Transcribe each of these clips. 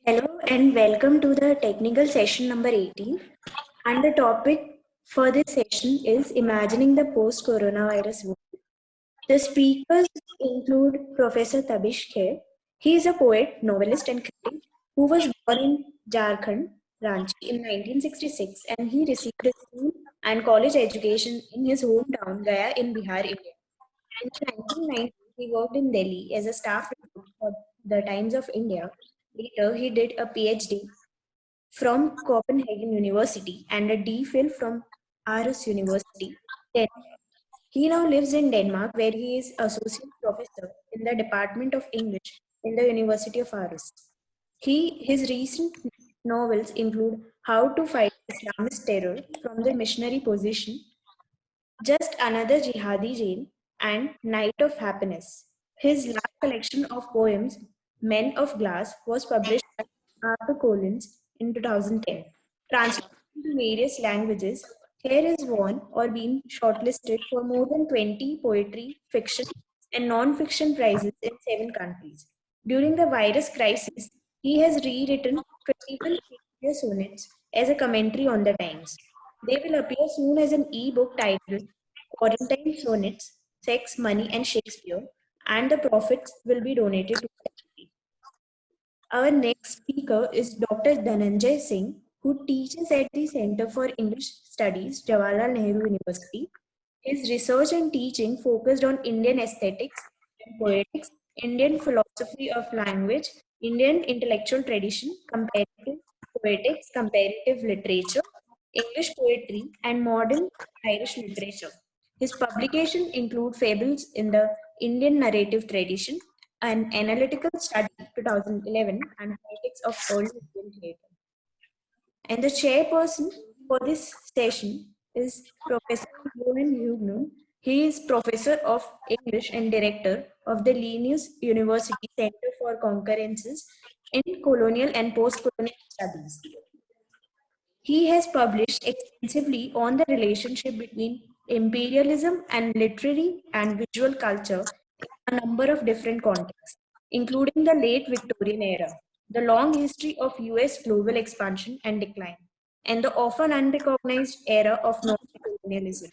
Hello and welcome to the technical session number 18. And the topic for this session is imagining the post-coronavirus world. The speakers include Professor Tabish Khair. He is a poet, novelist, and critic who was born in Jharkhand, Ranchi in 1966, and he received his school and college education in his hometown, Gaya in Bihar, India. In the 1990s, he worked in Delhi as a staff reporter for the Times of India. Later, he did a PhD from Copenhagen University and a DPhil from Aarhus University. Denmark. He now lives in Denmark, where he is associate professor in the Department of English in the University of Aarhus. His recent novels include How to Fight Islamist Terror from the Missionary Position, Just Another Jihadi Jail, and Night of Happiness. His last collection of poems, Men of Glass, was published by HarperCollins in 2010. Translated into various languages, Khair has won or been shortlisted for more than 20 poetry, fiction, and non-fiction prizes in 7 countries. During the virus crisis, he has rewritten 21 Shakespeare sonnets as a commentary on the times. They will appear soon as an e-book titled Quarantine Sonnets, Sex, Money and Shakespeare, and the profits will be donated to charity. Our next speaker is Dr. Dhananjay Sing, who teaches at the Center for English Studies, Jawaharlal Nehru University. His research and teaching focused on Indian aesthetics and poetics, Indian philosophy of language, Indian intellectual tradition, comparative poetics, comparative literature, English poetry, and modern Irish literature. His publications include Fables in the Indian Narrative Tradition, an analytical study 2011 and politics of early Indian theatre. And the chairperson for this session is Professor Johan Hoglund. He is Professor of English and Director of the Linnaeus University Center for Concurrences in Colonial and Post-Colonial Studies. He has published extensively on the relationship between imperialism and literary and visual culture in a number of different contexts, including the late Victorian era, the long history of US global expansion and decline, and the often unrecognized era of Nordic colonialism.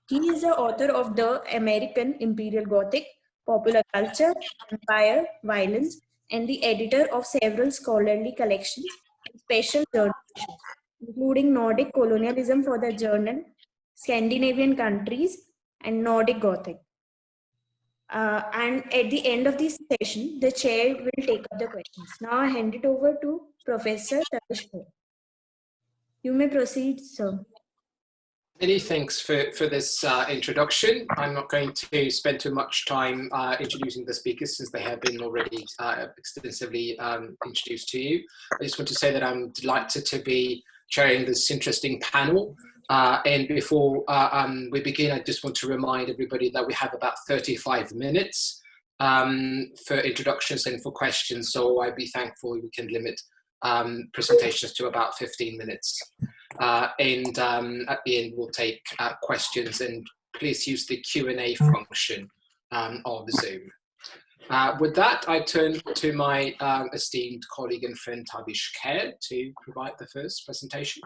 He is the author of The American Imperial Gothic, Popular Culture, Empire, Violence, and the editor of several scholarly collections and special journal issues, including Nordic Colonialism for the Journal, Scandinavian Countries, and Nordic Gothic. And at the end of this session, the chair will take up the questions. Now I hand it over to Professor Tabish. You may proceed, sir. Many thanks for this introduction. I'm not going to spend too much time introducing the speakers since they have been already extensively introduced to you. I just want to say that I'm delighted to be chairing this interesting panel. And before we begin, I just want to remind everybody that we have about 35 minutes for introductions and for questions. So I'd be thankful if we can limit presentations to about 15 minutes. And at the end, we'll take questions, and please use the Q&A function of Zoom. With that, I turn to my esteemed colleague and friend Tabish Khair to provide the first presentation.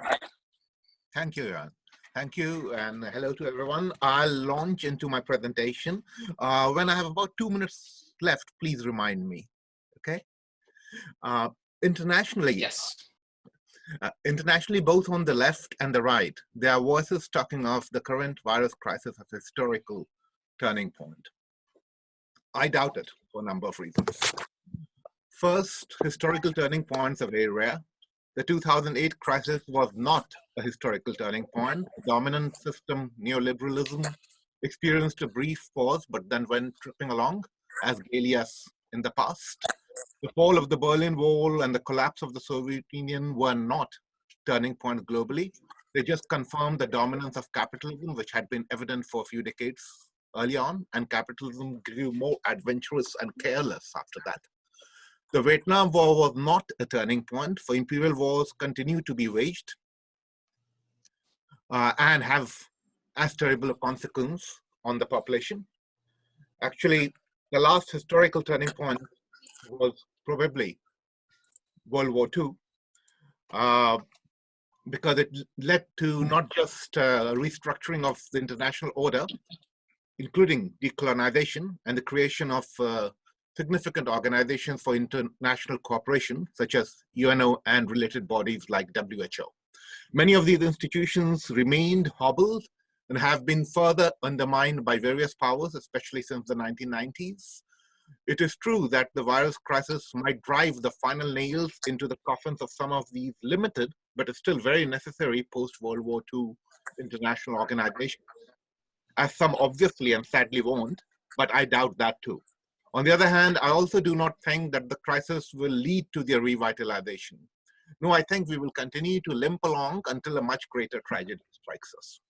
Thank you, Johan. Thank you, and hello to everyone. I'll launch into my presentation. When I have about 2 minutes left, please remind me, okay? Internationally, yes. Internationally, both on the left and the right, there are voices talking of the current virus crisis as a historical turning point. I doubt it for a number of reasons. First, historical turning points are very rare. The 2008 crisis was not a historical turning point. The dominant system, neoliberalism, experienced a brief pause, but then went tripping along as gaily as in the past. The fall of the Berlin Wall and the collapse of the Soviet Union were not turning points globally. They just confirmed the dominance of capitalism, which had been evident for a few decades early on, and capitalism grew more adventurous and careless after that. The Vietnam War was not a turning point, for imperial wars continue to be waged and have as terrible a consequence on the population. Actually, the last historical turning point was probably World War II, because it led to not just restructuring of the international order, including decolonization and the creation of significant organizations for international cooperation, such as UNO and related bodies like WHO. Many of these institutions remained hobbled and have been further undermined by various powers, especially since the 1990s. It is true that the virus crisis might drive the final nails into the coffins of some of these limited, but still very necessary post-World War II international organizations, as some obviously and sadly won't, but I doubt that too. On the other hand, I also do not think that the crisis will lead to their revitalization. No, I think we will continue to limp along until a much greater tragedy strikes us.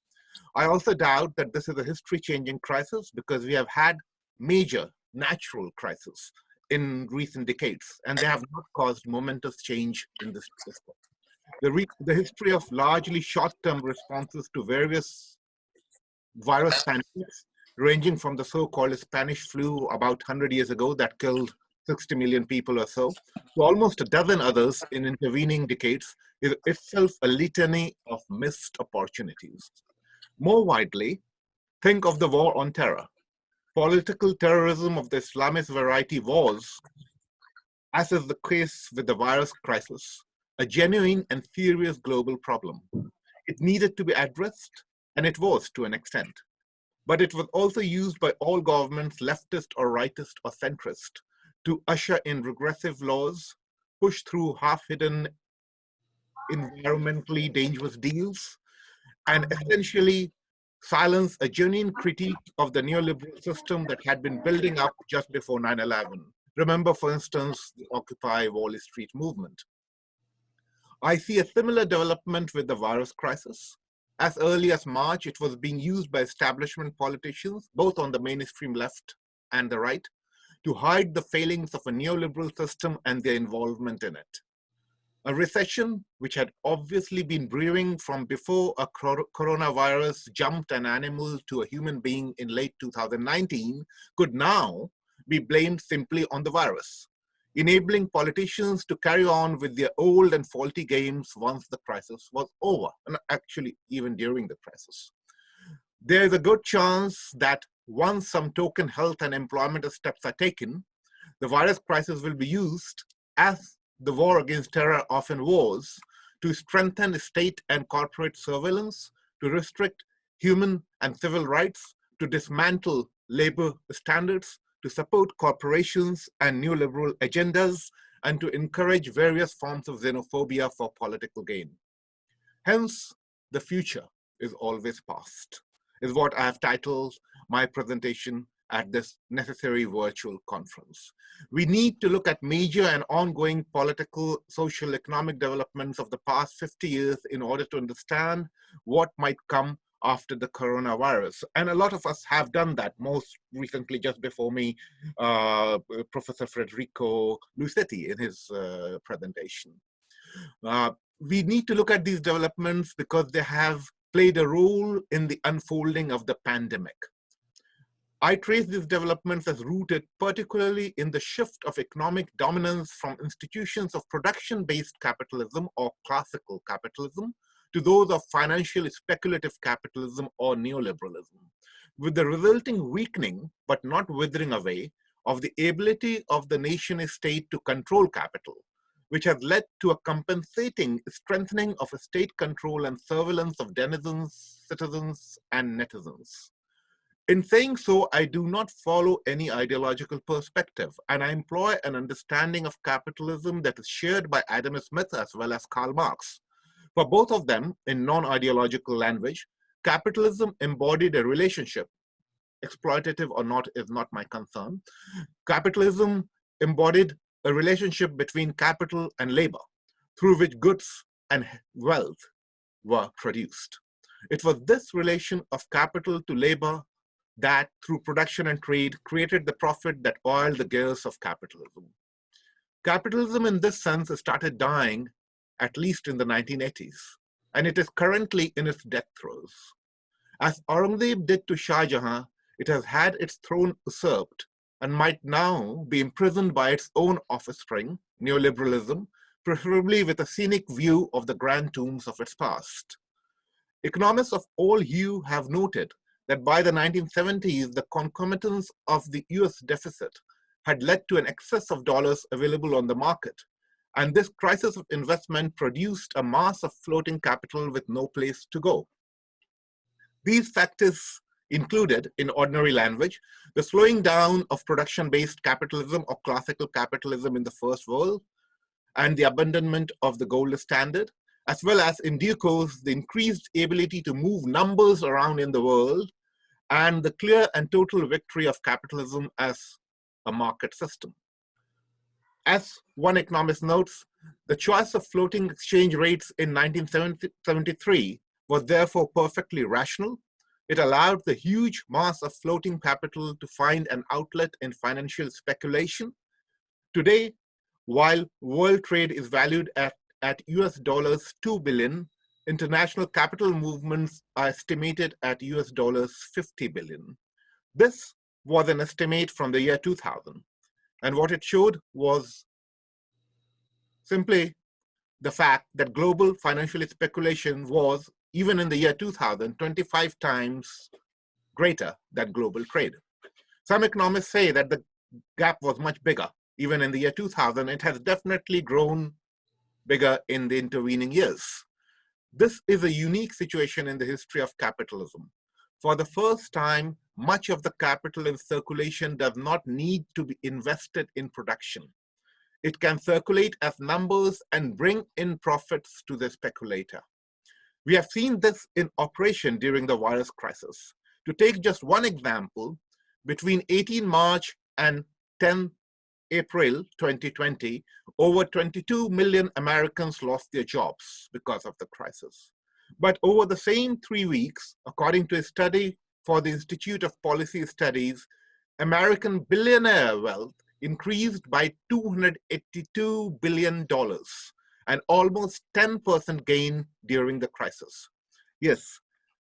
I also doubt that this is a history-changing crisis because we have had major natural crises in recent decades, and they have not caused momentous change in this system. The history of largely short-term responses to various virus pandemics, ranging from the so-called Spanish flu about 100 years ago that killed 60 million people or so, to almost a dozen others in intervening decades, is itself a litany of missed opportunities. More widely, think of the war on terror. Political terrorism of the Islamist variety was, as is the case with the virus crisis, a genuine and serious global problem. It needed to be addressed, and it was to an extent. But it was also used by all governments, leftist or rightist or centrist, to usher in regressive laws, push through half-hidden environmentally dangerous deals, and essentially silence a genuine critique of the neoliberal system that had been building up just before 9/11. Remember, for instance, the Occupy Wall Street movement. I see a similar development with the virus crisis. As early as March, it was being used by establishment politicians, both on the mainstream left and the right, to hide the failings of a neoliberal system and their involvement in it. A recession, which had obviously been brewing from before a coronavirus jumped an animal to a human being in late 2019, could now be blamed simply on the virus, enabling politicians to carry on with their old and faulty games once the crisis was over, and actually even during the crisis. There is a good chance that once some token health and employment steps are taken, the virus crisis will be used, as the war against terror often was, to strengthen state and corporate surveillance, to restrict human and civil rights, to dismantle labor standards, to support corporations and neoliberal agendas, and to encourage various forms of xenophobia for political gain. Hence, the future is always past, is what I have titled my presentation at this necessary virtual conference. We need to look at major and ongoing political, social, economic developments of the past 50 years in order to understand what might come after the coronavirus. And a lot of us have done that. Most recently, just before me, Professor Federico Lucetti in his presentation. We need to look at these developments because they have played a role in the unfolding of the pandemic. I trace these developments as rooted particularly in the shift of economic dominance from institutions of production-based capitalism or classical capitalism to those of financial speculative capitalism or neoliberalism, with the resulting weakening, but not withering away, of the ability of the nation-state to control capital, which has led to a compensating strengthening of state control and surveillance of denizens, citizens, and netizens. In saying so, I do not follow any ideological perspective, and I employ an understanding of capitalism that is shared by Adam Smith as well as Karl Marx. For both of them, in non-ideological language, capitalism embodied a relationship, exploitative or not is not my concern. Capitalism embodied a relationship between capital and labor, through which goods and wealth were produced. It was this relation of capital to labor that, through production and trade, created the profit that oiled the gears of capitalism. Capitalism, in this sense, started dying, at least in the 1980s, and it is currently in its death throes. As Aurangzeb did to Shah Jahan, it has had its throne usurped and might now be imprisoned by its own offspring, neoliberalism, preferably with a scenic view of the grand tombs of its past. Economists of all hue have noted that by the 1970s, the concomitance of the US deficit had led to an excess of dollars available on the market. And this crisis of investment produced a mass of floating capital with no place to go. These factors included, in ordinary language, the slowing down of production-based capitalism or classical capitalism in the first world, and the abandonment of the gold standard, as well as in due course, the increased ability to move numbers around in the world, and the clear and total victory of capitalism as a market system. As one economist notes, the choice of floating exchange rates in 1973 was therefore perfectly rational. It allowed the huge mass of floating capital to find an outlet in financial speculation. Today, while world trade is valued at US dollars 2 billion, international capital movements are estimated at US dollars 50 billion. This was an estimate from the year 2000. And what it showed was simply the fact that global financial speculation was, even in the year 2000, 25 times greater than global trade. Some economists say that the gap was much bigger. Even in the year 2000, it has definitely grown bigger in the intervening years. This is a unique situation in the history of capitalism. For the first time, much of the capital in circulation does not need to be invested in production. It can circulate as numbers and bring in profits to the speculator. We have seen this in operation during the virus crisis. To take just one example, between 18 March and 10 April 2020, over 22 million Americans lost their jobs because of the crisis. But over the same 3 weeks, according to a study for the Institute of Policy Studies, American billionaire wealth increased by $282 billion, an almost 10% gain during the crisis. Yes,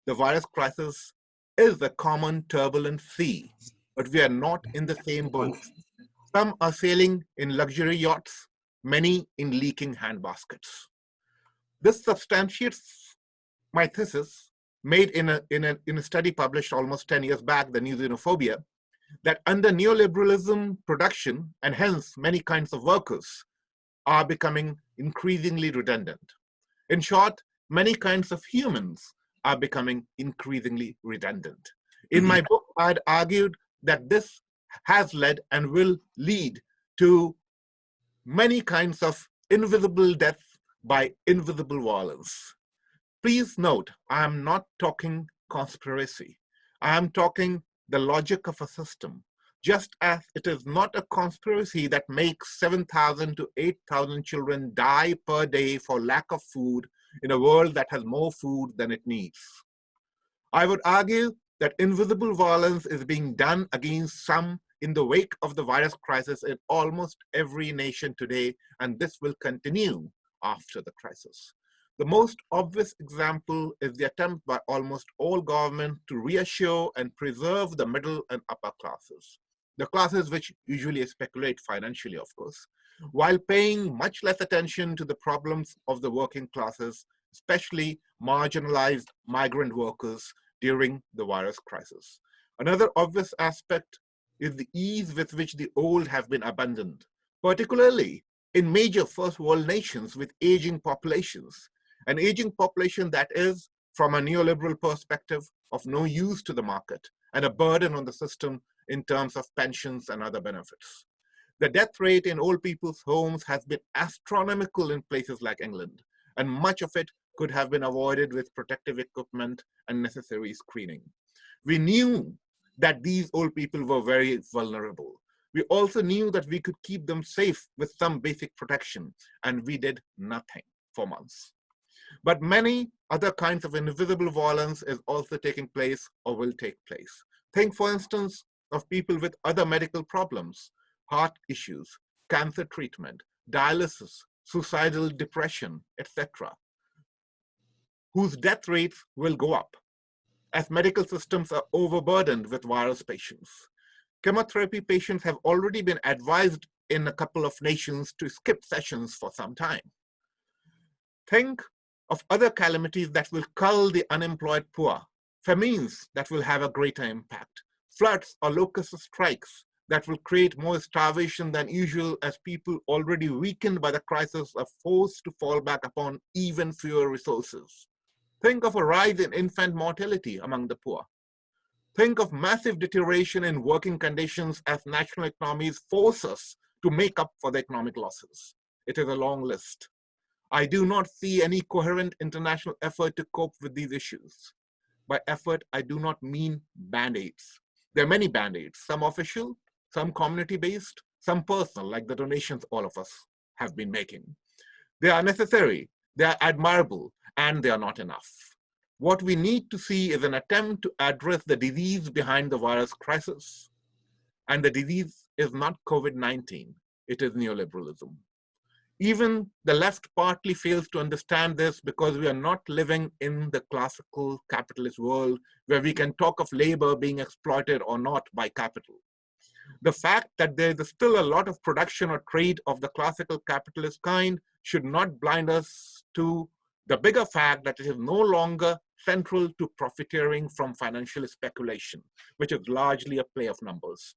the virus crisis is a common turbulent sea, but we are not in the same boat. Some are sailing in luxury yachts, many in leaking handbaskets. This substantiates my thesis made in a study published almost 10 years back, the New Xenophobia, that under neoliberalism, production, and hence many kinds of workers, are becoming increasingly redundant. In short, many kinds of humans are becoming increasingly redundant. In my book, I'd argued that this has led and will lead to many kinds of invisible death by invisible violence. Please note, I am not talking conspiracy. I am talking the logic of a system. Just as it is not a conspiracy that makes 7,000 to 8,000 children die per day for lack of food in a world that has more food than it needs. I would argue that invisible violence is being done against some in the wake of the virus crisis in almost every nation today, and this will continue after the crisis. The most obvious example is the attempt by almost all governments to reassure and preserve the middle and upper classes, the classes which usually speculate financially, of course, while paying much less attention to the problems of the working classes, especially marginalized migrant workers during the virus crisis. Another obvious aspect is the ease with which the old have been abandoned, particularly in major first world nations with aging populations. An aging population that is, from a neoliberal perspective, of no use to the market and a burden on the system in terms of pensions and other benefits. The death rate in old people's homes has been astronomical in places like England, and much of it could have been avoided with protective equipment and necessary screening. We knew that these old people were very vulnerable. We also knew that we could keep them safe with some basic protection, and we did nothing for months. But many other kinds of invisible violence is also taking place or will take place. Think, for instance, of people with other medical problems, heart issues, cancer treatment, dialysis, suicidal depression, etc., whose death rates will go up as medical systems are overburdened with virus patients. Chemotherapy patients have already been advised in a couple of nations to skip sessions for some time. Think of other calamities that will cull the unemployed poor, famines that will have a greater impact, floods or locust strikes that will create more starvation than usual as people already weakened by the crisis are forced to fall back upon even fewer resources. Think of a rise in infant mortality among the poor. Think of massive deterioration in working conditions as national economies force us to make up for the economic losses. It is a long list. I do not see any coherent international effort to cope with these issues. By effort, I do not mean band-aids. There are many band-aids, some official, some community-based, some personal, like the donations all of us have been making. They are necessary, they are admirable, and they are not enough. What we need to see is an attempt to address the disease behind the virus crisis. And the disease is not COVID-19, it is neoliberalism. Even the left partly fails to understand this because we are not living in the classical capitalist world where we can talk of labor being exploited or not by capital. The fact that there is still a lot of production or trade of the classical capitalist kind should not blind us to the bigger fact that it is no longer central to profiteering from financial speculation, which is largely a play of numbers.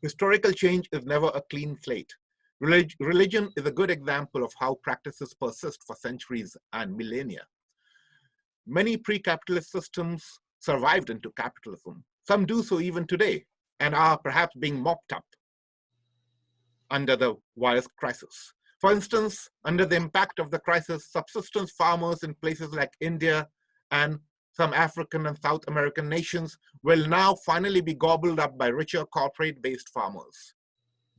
Historical change is never a clean slate. Religion is a good example of how practices persist for centuries and millennia. Many pre-capitalist systems survived into capitalism. Some do so even today and are perhaps being mopped up under the virus crisis. For instance, under the impact of the crisis, subsistence farmers in places like India and some African and South American nations will now finally be gobbled up by richer corporate-based farmers.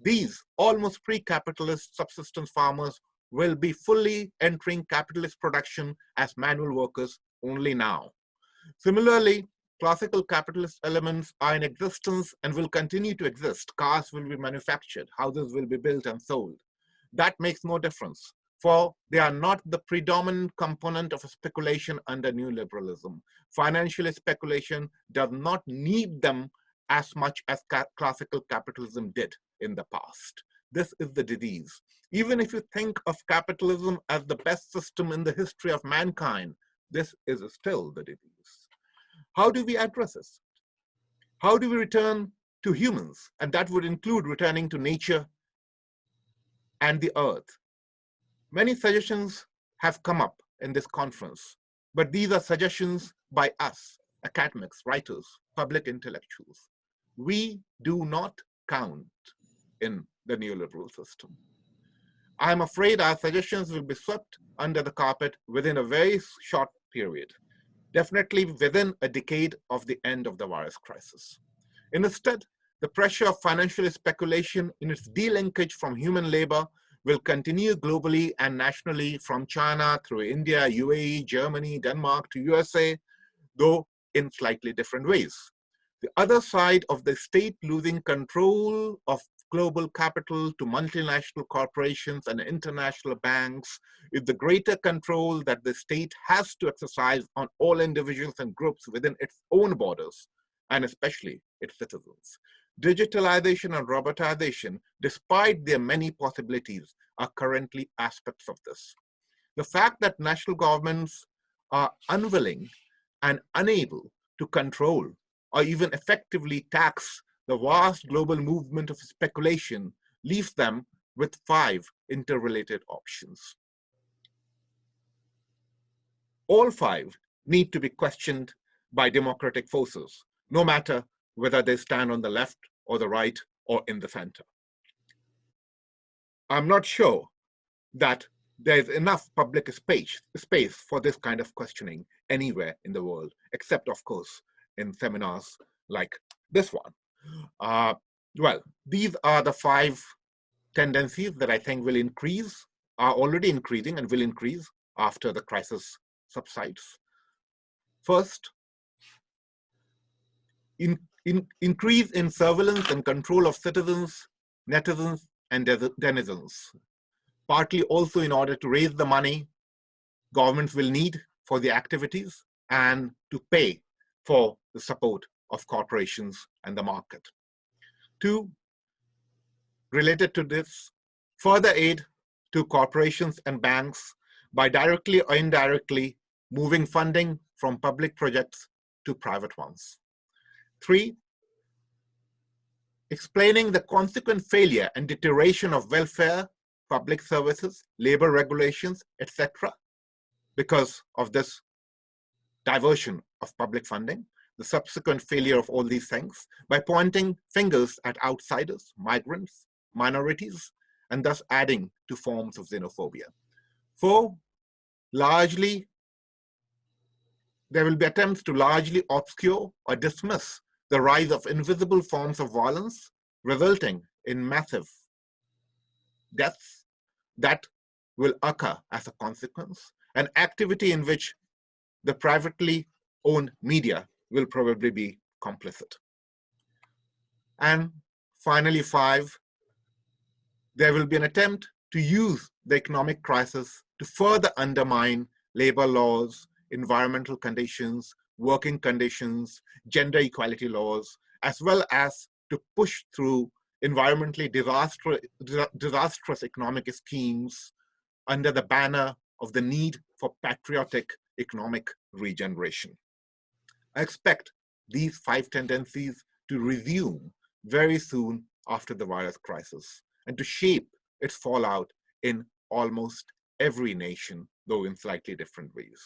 These almost pre-capitalist subsistence farmers will be fully entering capitalist production as manual workers only now. Similarly, classical capitalist elements are in existence and will continue to exist. Cars will be manufactured, houses will be built and sold. That makes no difference, for they are not the predominant component of speculation under neoliberalism. Financial speculation does not need them as much as classical capitalism did in the past. This is the disease. Even if you think of capitalism as the best system in the history of mankind, this is still the disease. How do we address this? How do we return to humans? And that would include returning to nature and the earth. Many suggestions have come up in this conference, but these are suggestions by us, academics, writers, public intellectuals. We do not count in the neoliberal system. I'm afraid our suggestions will be swept under the carpet within a very short period, definitely within a decade of the end of the virus crisis. Instead, the pressure of financial speculation in its delinkage from human labor will continue globally and nationally from China through India, UAE, Germany, Denmark to USA, though in slightly different ways. The other side of the state losing control of global capital to multinational corporations and international banks is the greater control that the state has to exercise on all individuals and groups within its own borders, and especially its citizens. Digitalization and robotization, despite their many possibilities, are currently aspects of this. The fact that national governments are unwilling and unable to control or even effectively tax the vast global movement of speculation leaves them with 5 interrelated options. All 5 need to be questioned by democratic forces, no matter whether they stand on the left or the right or in the center. I'm not sure that there's enough public space for this kind of questioning anywhere in the world, except of course in seminars like this one. Well, these are the 5 tendencies that I think will increase, are already increasing and will increase after the crisis subsides. First, increase in surveillance and control of citizens, netizens, and denizens, partly also in order to raise the money governments will need for the activities and to pay for the, the support of corporations and the market. 2, related to this, further aid to corporations and banks by directly or indirectly moving funding from public projects to private ones. 3, explaining the consequent failure and deterioration of welfare, public services, labor regulations, etc., because of this diversion of public funding, the subsequent failure of all these things, by pointing fingers at outsiders, migrants, minorities, and thus adding to forms of xenophobia. 4, largely, there will be attempts to largely obscure or dismiss the rise of invisible forms of violence, resulting in massive deaths that will occur as a consequence, an activity in which the privately owned media will probably be complicit. And finally, 5, there will be an attempt to use the economic crisis to further undermine labor laws, environmental conditions, working conditions, gender equality laws, as well as to push through environmentally disastrous economic schemes under the banner of the need for patriotic economic regeneration. I expect these 5 tendencies to resume very soon after the virus crisis and to shape its fallout in almost every nation, though in slightly different ways.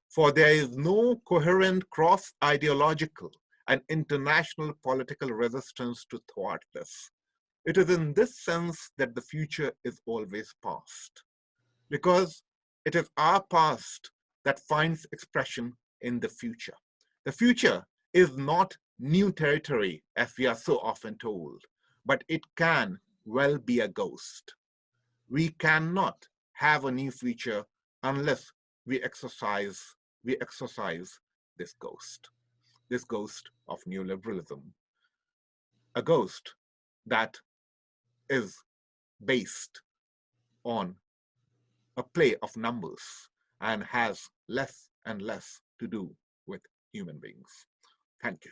For there is no coherent cross-ideological and international political resistance to thwart this. It is in this sense that the future is always past, because it is our past that finds expression in the future. The future is not new territory, as we are so often told, but it can well be a ghost. We cannot have a new future unless we exercise this ghost of neoliberalism, a ghost that is based on a play of numbers and has less and less to do with human beings. Thank you.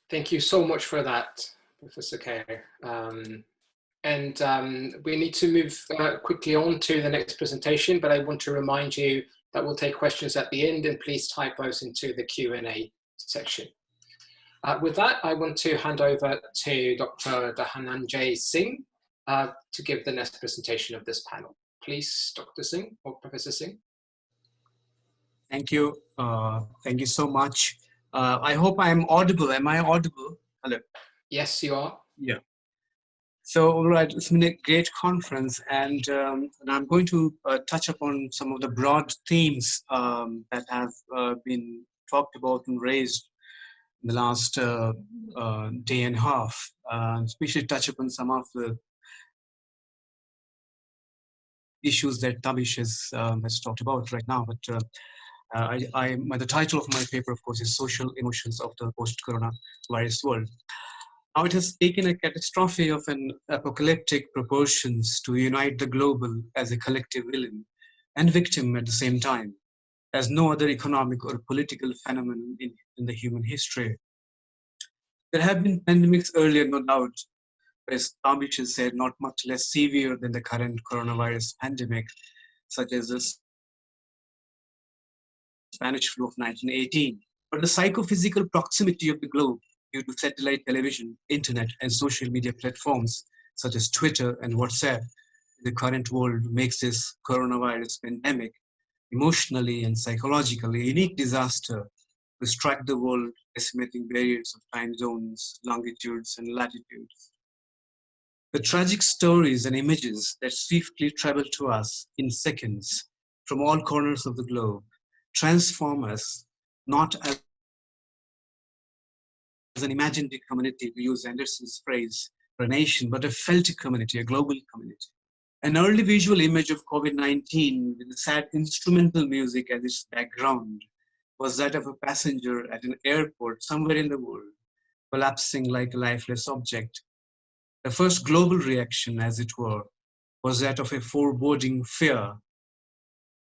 Thank you so much for that, Professor Khair. We need to move quickly on to the next presentation, but I want to remind you that we'll take questions at the end, and please type those into the Q&A section. With that, I want to hand over to Dr. Dhananjay Sing to give the next presentation of this panel. Please, Dr. Singh or Professor Singh. Thank you. Thank you so much. I hope I'm audible. Am I audible? Hello. Yes, you are. Yeah. So, all right, it's been a great conference, and I'm going to touch upon some of the broad themes that have been talked about and raised in the last day and a half, especially touch upon some of the issues that Tabish has talked about right now. But the title of my paper, of course, is Social Emotions of the Post-Coronavirus World. Now it has taken a catastrophe of an apocalyptic proportions to unite the global as a collective villain and victim at the same time, as no other economic or political phenomenon in the human history. There have been pandemics earlier, no doubt, as Tabish has said, not much less severe than the current coronavirus pandemic, such as the Spanish flu of 1918. But the psychophysical proximity of the globe due to satellite television, internet, and social media platforms such as Twitter and WhatsApp in the current world makes this coronavirus pandemic emotionally and psychologically a unique disaster to strike the world, estimating barriers of time zones, longitudes, and latitudes. The tragic stories and images that swiftly travel to us in seconds from all corners of the globe transform us not as an imagined community, to use Anderson's phrase, for a nation, but a felt community, a global community. An early visual image of COVID-19 with the sad instrumental music as its background was that of a passenger at an airport somewhere in the world, collapsing like a lifeless object. The first global reaction, as it were, was that of a foreboding fear,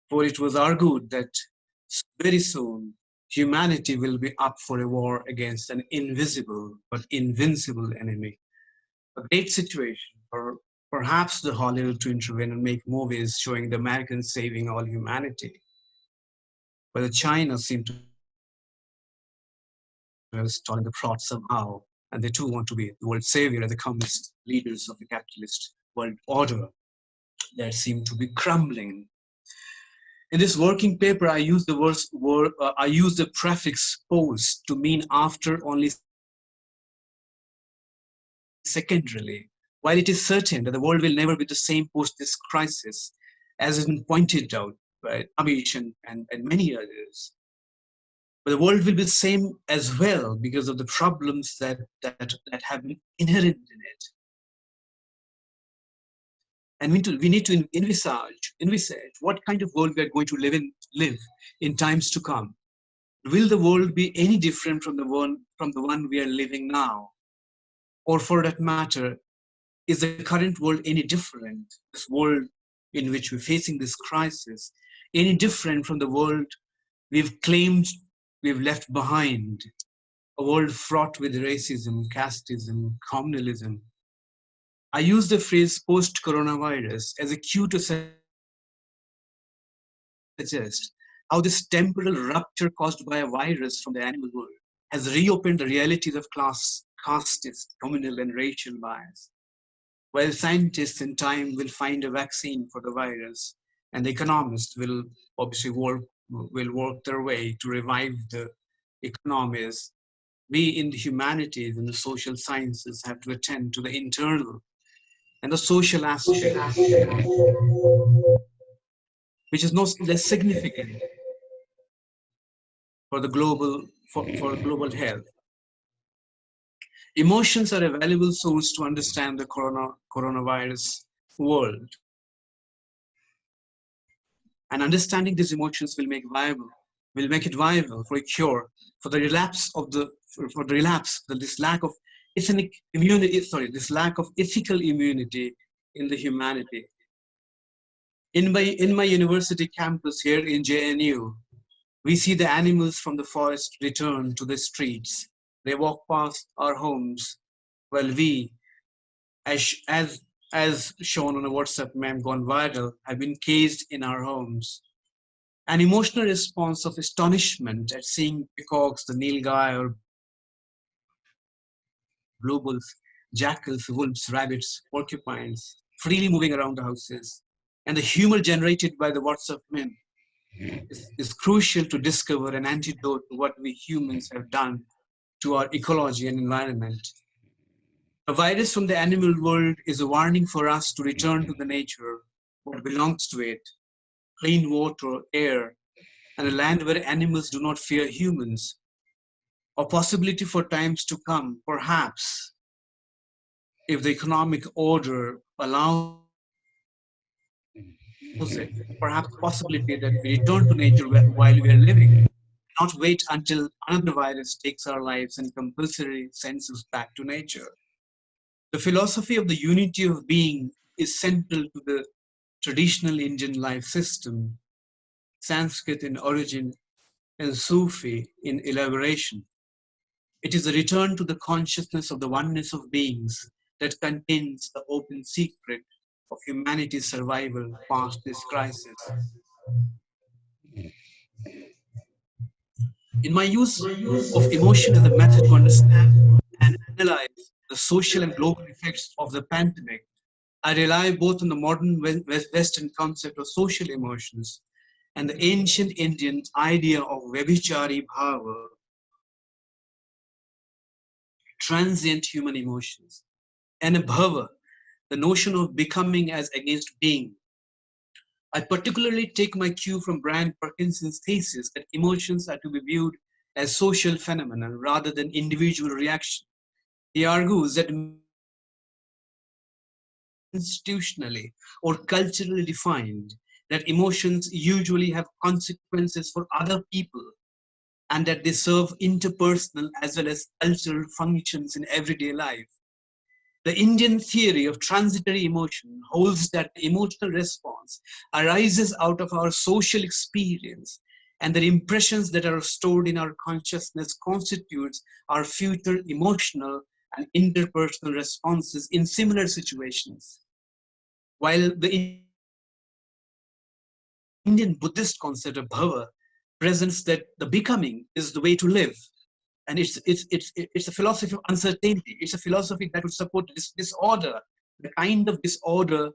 for it was argued that very soon humanity will be up for a war against an invisible but invincible enemy. A great situation for perhaps the Hollywood to intervene and make movies showing the Americans saving all humanity. But the China seem to have stolen the plot somehow, and they too want to be the world savior and the communist leaders of the capitalist world order that seem to be crumbling. In this working paper, I use the prefix post to mean after only secondarily. While it is certain that the world will never be the same post this crisis, as has been pointed out by Tabish and many others, but the world will be the same as well because of the problems that have been inherent in it. And we need to envisage what kind of world we are going to live in times to come. Will the world be any different from the one we are living now? Or for that matter, is the current world any different, this world in which we're facing this crisis, any different from the world we've claimed we've left behind? A world fraught with racism, casteism, communalism. I use the phrase post-coronavirus as a cue to suggest how this temporal rupture caused by a virus from the animal world has reopened the realities of class, casteist, communal, and racial bias. While scientists in time will find a vaccine for the virus, and the economists will obviously work their way to revive the economies, we in the humanities and the social sciences have to attend to the internal and the social aspect, which is no less significant for the global global health. Emotions are a valuable source to understand the coronavirus world. And understanding these emotions will make it viable for a cure for the relapse of this lack of this lack of ethical immunity in the humanity. In my university campus here in JNU, we see the animals from the forest return to the streets. They walk past our homes, while we, as shown on a WhatsApp meme gone viral, have been caged in our homes. An emotional response of astonishment at seeing peacocks, the nilgai or bluebulls, jackals, wolves, rabbits, porcupines, freely moving around the houses, and the humor generated by the WhatsApp meme is crucial to discover an antidote to what we humans have done to our ecology and environment. A virus from the animal world is a warning for us to return to the nature, what belongs to it, clean water, air, and a land where animals do not fear humans. A possibility for times to come, perhaps, if the economic order allows it, perhaps the possibility that we return to nature while we are living, not wait until another virus takes our lives and compulsorily sends us back to nature. The philosophy of the unity of being is central to the traditional Indian life system, Sanskrit in origin and Sufi in elaboration. It is a return to the consciousness of the oneness of beings that contains the open secret of humanity's survival past this crisis. In my use of emotion as a method to understand and analyze the social and global effects of the pandemic, I rely both on the modern Western concept of social emotions and the ancient Indian idea of Vebhichari Bhava, transient human emotions, and Bhava, the notion of becoming as against being. I particularly take my cue from Brian Parkinson's thesis that emotions are to be viewed as social phenomena rather than individual reaction. He argues that institutionally or culturally defined, that emotions usually have consequences for other people and that they serve interpersonal as well as cultural functions in everyday life. The Indian theory of transitory emotion holds that the emotional response arises out of our social experience and the impressions that are stored in our consciousness constitutes our future emotional and interpersonal responses in similar situations. While the Indian Buddhist concept of bhava presents that the becoming is the way to live, and it's a philosophy of uncertainty. It's a philosophy that would support this disorder. The kind of disorder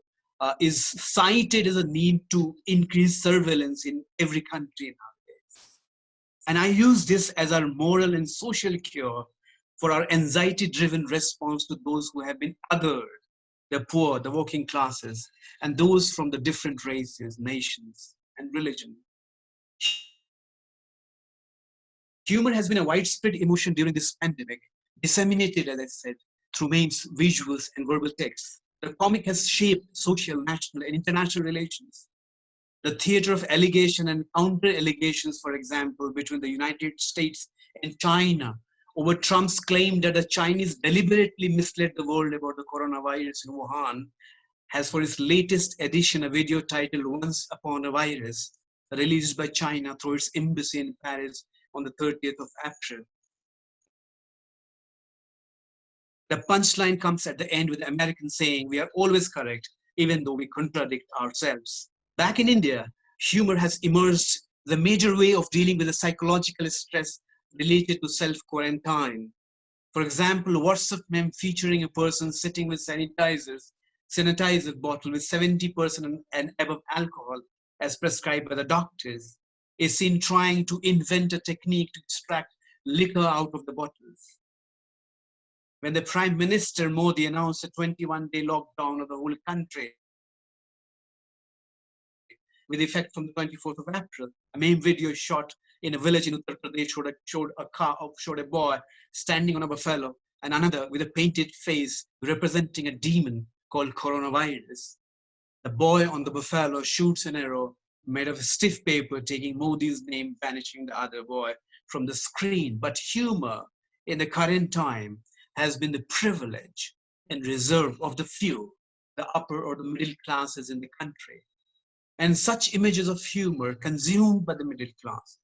is cited as a need to increase surveillance in every country nowadays. And I use this as our moral and social cure for our anxiety-driven response to those who have been othered, the poor, the working classes, and those from the different races, nations, and religion. Humor has been a widespread emotion during this pandemic, disseminated, as I said, through memes, visuals, and verbal texts. The comic has shaped social, national, and international relations. The theater of allegation and counter-allegations, for example, between the United States and China over Trump's claim that the Chinese deliberately misled the world about the coronavirus in Wuhan, has for its latest edition a video titled "Once Upon a Virus," released by China through its embassy in Paris on the 30th of April. The punchline comes at the end with the American saying, "We are always correct, even though we contradict ourselves." Back in India, humor has emerged the major way of dealing with the psychological stress related to self-quarantine. For example, a WhatsApp meme featuring a person sitting with sanitizer bottle with 70% and above alcohol as prescribed by the doctors is seen trying to invent a technique to extract liquor out of the bottles. When the Prime Minister Modi announced a 21-day lockdown of the whole country with effect from the 24th of April, a meme video shot in a village in Uttar Pradesh showed a boy standing on a buffalo and another with a painted face representing a demon called coronavirus. The boy on the buffalo shoots an arrow made of stiff paper, taking Modi's name, banishing the other boy from the screen. But humor in the current time has been the privilege and reserve of the few, the upper or the middle classes in the country. And such images of humor consumed by the middle classes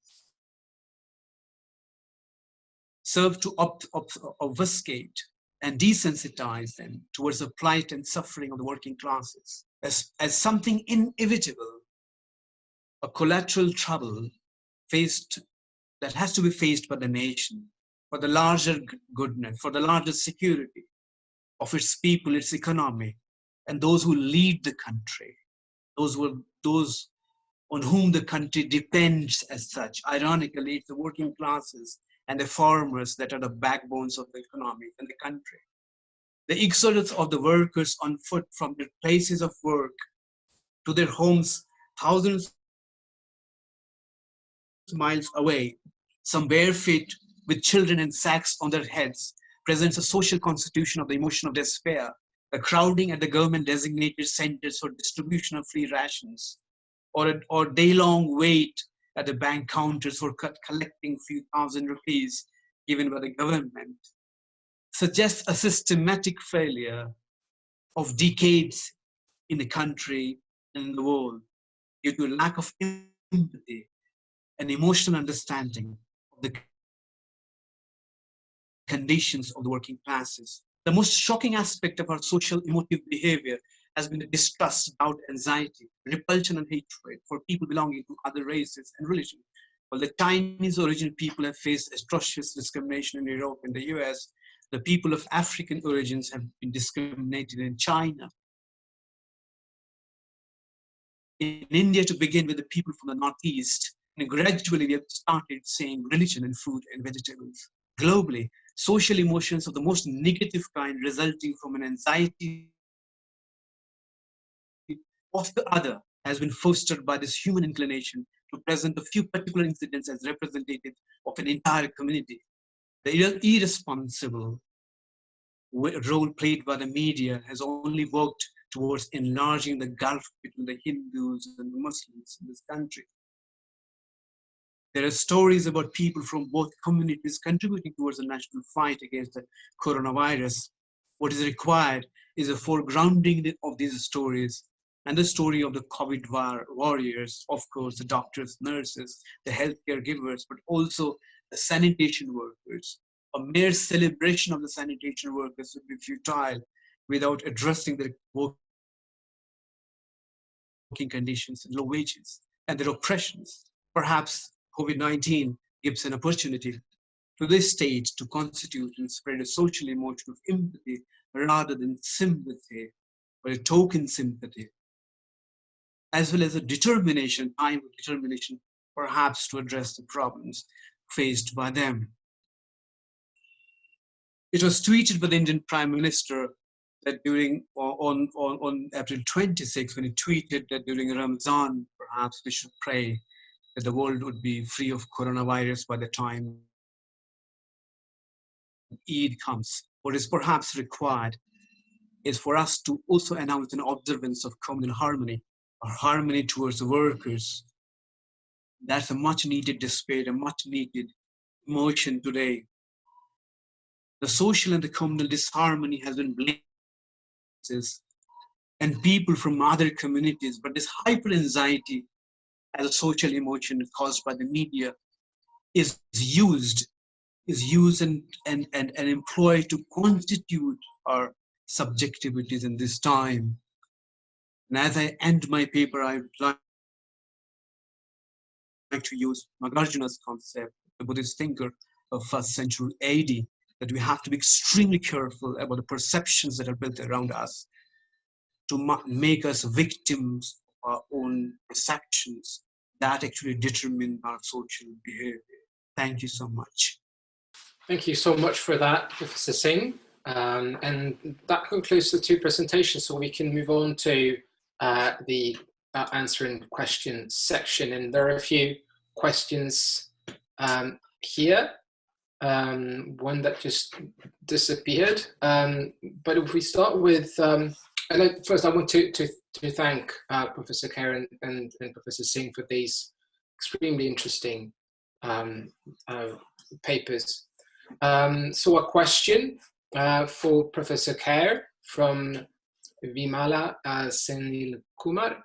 serve to obfuscate and desensitize them towards the plight and suffering of the working classes as something inevitable, a collateral trouble that has to be faced by the nation for the larger goodness, for the larger security of its people, its economy, and those who lead the country, those on whom the country depends as such. Ironically, it's the working classes and the farmers that are the backbones of the economy and the country. The exodus of the workers on foot from their places of work to their homes, thousands of miles away, some bare feet with children and sacks on their heads, presents a social constitution of the emotion of despair, the crowding at the government-designated centers for distribution of free rations, or day-long wait at the bank counters for collecting few thousand rupees given by the government, suggests a systematic failure of decades in the country and in the world due to a lack of empathy and emotional understanding of the conditions of the working classes. The most shocking aspect of our social emotive behavior has been the distrust, doubt, anxiety, repulsion, and hatred for people belonging to other races and religions. While the Chinese origin people have faced atrocious discrimination in Europe and the US, the people of African origins have been discriminated in China. In India, to begin with, the people from the Northeast, and gradually we have started saying religion and food and vegetables. Globally, social emotions of the most negative kind resulting from an anxiety of the other has been fostered by this human inclination to present a few particular incidents as representative of an entire community. The irresponsible role played by the media has only worked towards enlarging the gulf between the Hindus and the Muslims in this country. There are stories about people from both communities contributing towards the national fight against the coronavirus. What is required is a foregrounding of these stories and the story of the COVID warriors, of course, the doctors, nurses, the healthcare givers, but also the sanitation workers. A mere celebration of the sanitation workers would be futile without addressing their working conditions, low wages, and their oppressions. Perhaps COVID-19 gives an opportunity to this state to constitute and spread a social emotion of empathy rather than sympathy, or a token sympathy, as well as a determination, time of determination, perhaps to address the problems faced by them. It was tweeted by the Indian Prime Minister that during, on April 26, when he tweeted that during Ramzan, perhaps we should pray that the world would be free of coronavirus by the time Eid comes. What is perhaps required is for us to also announce an observance of communal harmony, or harmony towards the workers. That's a much needed despair, a much needed emotion today. The social and the communal disharmony has been blamed, and people from other communities, but this hyper anxiety as a social emotion caused by the media is used and employed to constitute our subjectivities in this time. And as I end my paper, I would like to use Nagarjuna's concept, the Buddhist thinker of 1st century AD, that we have to be extremely careful about the perceptions that are built around us to make us victims of our own perceptions that actually determine our social behavior. Thank you so much. Thank you so much for that, Professor Singh. And that concludes the two presentations, so we can move on to the answering question section. And there are a few questions here. One that just disappeared. But if we start with, first I want to thank Professor Khair and Professor Singh for these extremely interesting papers. So a question for Professor Khair from Vimala Senil Kumar.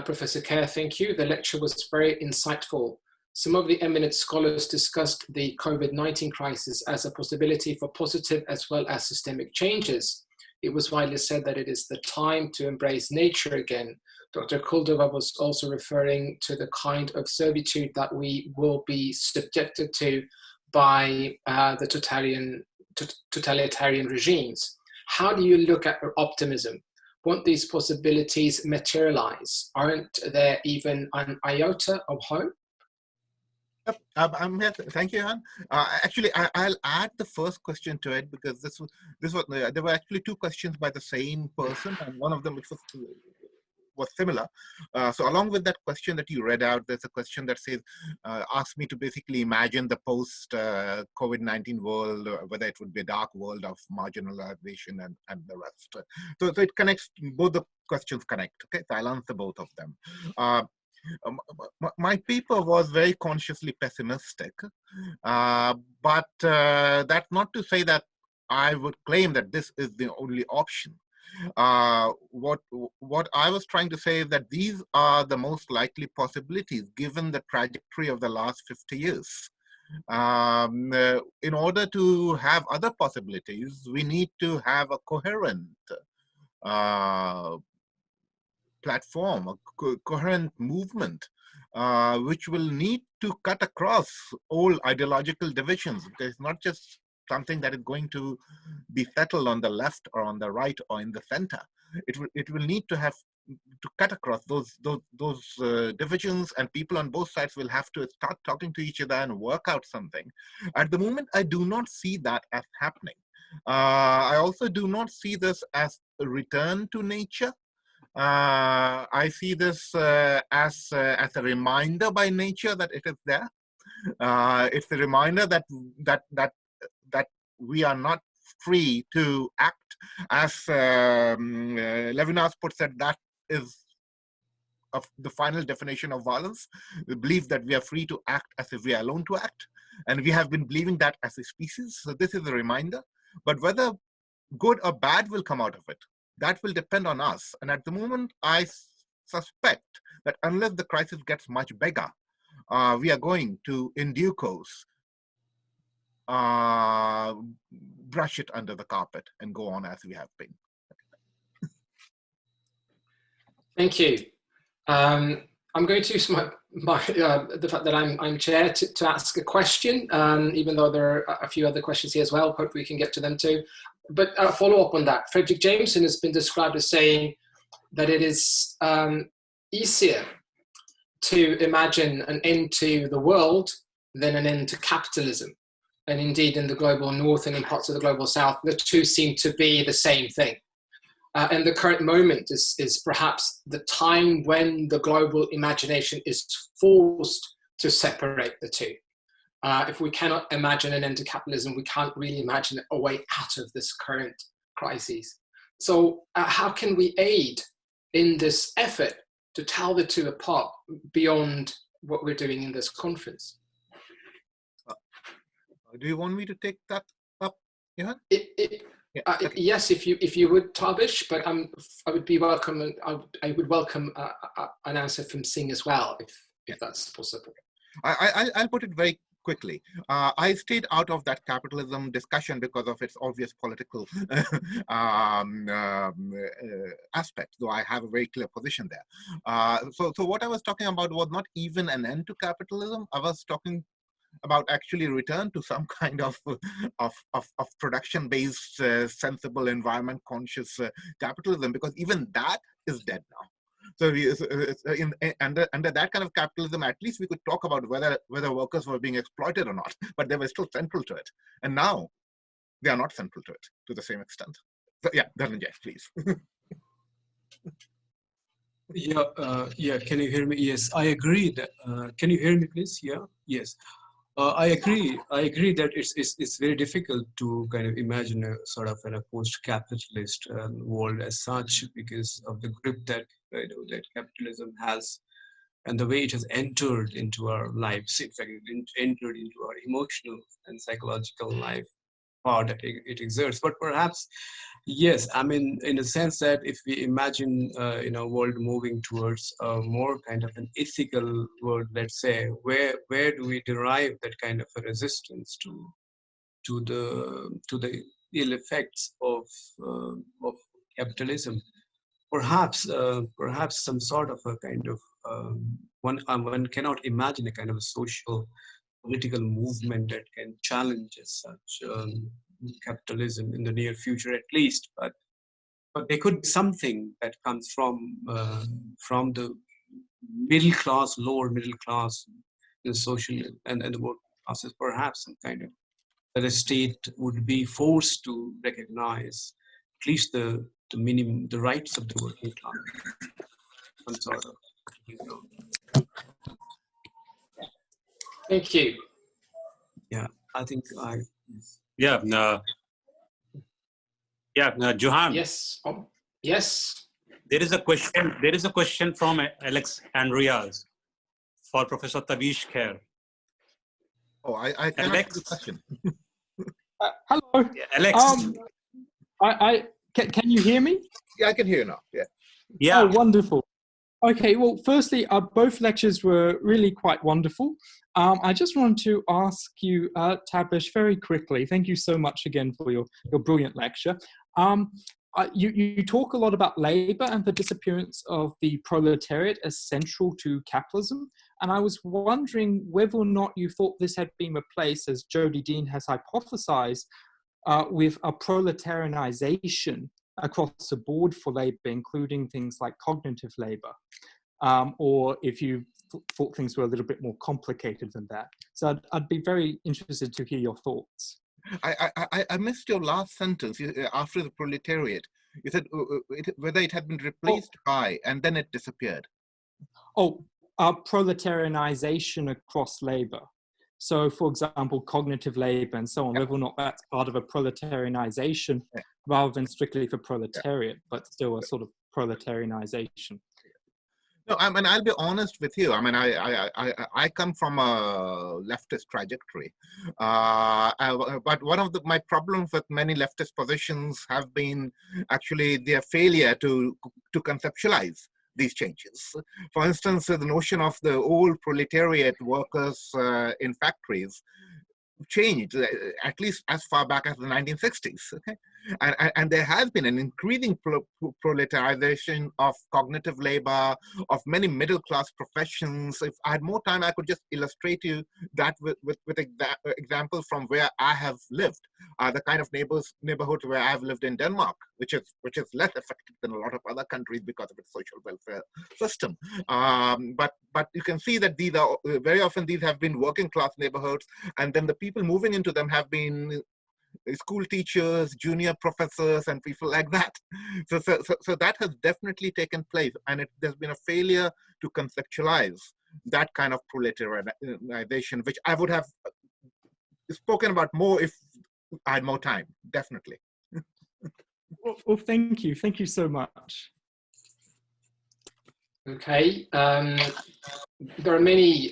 Professor Khair, thank you. The lecture was very insightful. Some of the eminent scholars discussed the COVID-19 crisis as a possibility for positive as well as systemic changes. It was widely said that it is the time to embrace nature again. Dr. Kuldova was also referring to the kind of servitude that we will be subjected to by the totalitarian regimes. How do you look at optimism? Won't these possibilities materialize? Aren't there even an iota of hope? I'm here. Thank you, Johan. Actually, I'll add the first question to it, because this was there were actually two questions by the same person, and one of them was similar. So along with that question that you read out, there's a question that says, asks me to basically imagine the post COVID-19 world, whether it would be a dark world of marginalization and the rest. So it connects, both the questions connect. Okay, so I'll answer both of them. My paper was very consciously pessimistic, but that's not to say that I would claim that this is the only option. What I was trying to say is that these are the most likely possibilities given the trajectory of the last 50 years. In order to have other possibilities, we need to have a coherent platform, a coherent movement, which will need to cut across all ideological divisions. It's not just something that is going to be settled on the left or on the right or in the center. It will need to have to cut across those divisions, and people on both sides will have to start talking to each other and work out something. At the moment, I do not see that as happening. I also do not see this as a return to nature. I see this as a reminder by nature that it is there. It's a reminder that we are not free to act, as Levinas puts it. That is the final definition of violence. We believe that we are free to act as if we are alone to act, and we have been believing that as a species. So this is a reminder. But whether good or bad will come out of it, that will depend on us. And at the moment, I suspect that unless the crisis gets much bigger, we are going to, in due course, brush it under the carpet and go on as we have been. Thank you. I'm going to use the fact that I'm chair to ask a question, even though there are a few other questions here as well. Hope we can get to them too. But follow up on that. Frederick Jameson has been described as saying that it is easier to imagine an end to the world than an end to capitalism. And indeed, in the global north and in parts of the global south, the two seem to be the same thing. And the current moment is perhaps the time when the global imagination is forced to separate the two. If we cannot imagine an end to capitalism, we can't really imagine a way out of this current crisis. So how can we aid in this effort to tell the two apart beyond what we're doing in this conference? Do you want me to take that up, Johan? Okay. Yes, if you would, Tabish, but I would be welcome. I would welcome an answer from Singh as well, if that's possible. I'll put it very quickly. I stayed out of that capitalism discussion because of its obvious political aspect, though I have a very clear position there. So what I was talking about was not even an end to capitalism. I was talking about actually return to some kind of production-based, sensible, environment-conscious capitalism, because even that is dead now. So under that kind of capitalism, at least we could talk about whether workers were being exploited or not, but they were still central to it. And now they are not central to it to the same extent. So yeah, Dhananjay, please. Yeah. Can you hear me? Yes, I agree. Can you hear me, please? Yeah. Yes. I agree that it's very difficult to kind of imagine a sort of a post-capitalist world as such, because of the grip that that capitalism has and the way it has entered into our lives. In fact, it entered into our emotional and psychological life power that it exerts. But perhaps, yes, I mean, in a sense that if we imagine a world moving towards a more kind of an ethical world, let's say, where do we derive that kind of a resistance to the ill effects of capitalism? Perhaps some sort of a kind of one cannot imagine a kind of a social political movement that can challenge as such capitalism in the near future, at least. But there could be something that comes from the middle class, lower middle class, the social and the working classes. Perhaps some kind of that the state would be forced to recognize at least the minimum, the rights of the working class. Some sort of, Thank you. Yeah, I think Yeah, Johan. Yes. Yes. There is a question. There is a question from Alex Andreas for Professor Tabish Khair. Oh, I can ask the question. Hello. Yeah, Alex. Can you hear me? Yeah, I can hear you now. Yeah. Yeah. Oh, wonderful. Okay, well, firstly, both lectures were really quite wonderful. I just wanted to ask you, Tabish, very quickly, thank you so much again for your brilliant lecture. You talk a lot about labor and the disappearance of the proletariat as central to capitalism. And I was wondering whether or not you thought this had been replaced, as Jody Dean has hypothesized, with a proletarianization across the board for labor, including things like cognitive labor, or if you thought things were a little bit more complicated than that. So I'd be very interested to hear your thoughts. I missed your last sentence after the proletariat. You said whether it had been replaced by, and then it disappeared. Oh, proletarianization across labor. So, for example, cognitive labor and so on, whether or not that's part of a proletarianization rather than strictly for proletariat, but still a sort of proletarianization. No, I mean, I'll be honest with you. I mean, I come from a leftist trajectory, but one of my problems with many leftist positions have been actually their failure to conceptualize these changes. For instance, the notion of the old proletariat workers in factories changed at least as far back as the 1960s. Okay, and there has been an increasing proletarization of cognitive labor, of many middle class professions. If I had more time, I could just illustrate you that with examples from where I have lived, the kind of neighborhoods where I've lived in Denmark, which is less affected than a lot of other countries because of its social welfare system. But you can see that these are very often these have been working class neighborhoods, and then the people moving into them have been school teachers, junior professors, and people like that. So that has definitely taken place, and there's been a failure to conceptualize that kind of proletarianization, which I would have spoken about more if I had more time, definitely. Well, thank you. Thank you so much. Okay. There are many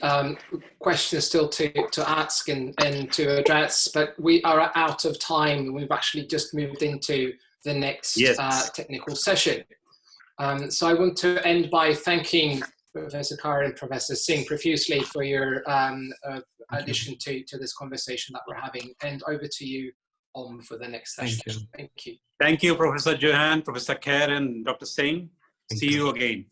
questions still to ask and to address, but we are out of time. We've actually just moved into the next technical session. So I want to end by thanking Professor Khair and Professor Singh profusely for your addition to this conversation that we're having. And over to you, Om, for the next session. Thank you. Thank you, Professor Johan, Professor Khair, and Dr. Singh. See you again.